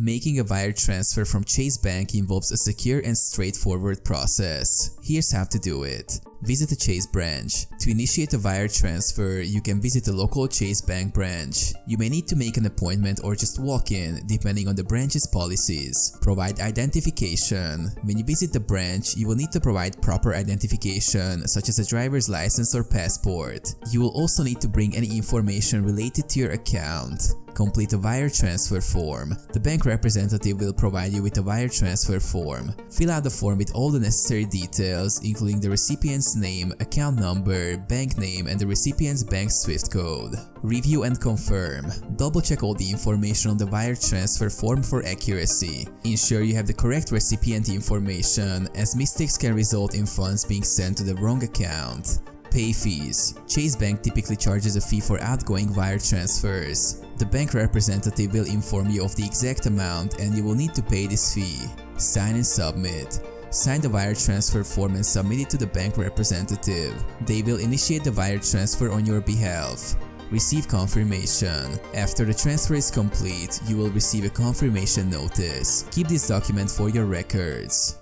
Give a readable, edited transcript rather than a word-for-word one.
Making a wire transfer from Chase Bank involves a secure and straightforward process. Here's how to do it. Visit a Chase branch. To initiate a wire transfer, you can visit a local Chase Bank branch. You may need to make an appointment or just walk in, depending on the branch's policies. Provide identification. When you visit the branch, you will need to provide proper identification, such as a driver's license or passport. You will also need to bring any information related to your account. Complete a wire transfer form. The bank representative will provide you with a wire transfer form. Fill out the form with all the necessary details, including the recipient's name, account number, bank name, and the recipient's bank SWIFT code. Review and confirm. Double check all the information on the wire transfer form for accuracy. Ensure you have the correct recipient information, as mistakes can result in funds being sent to the wrong account. Pay fees. Chase Bank typically charges a fee for outgoing wire transfers. The bank representative will inform you of the exact amount and you will need to pay this fee. Sign and submit. Sign the wire transfer form and submit it to the bank representative. They will initiate the wire transfer on your behalf. Receive confirmation. After the transfer is complete, you will receive a confirmation notice. Keep this document for your records.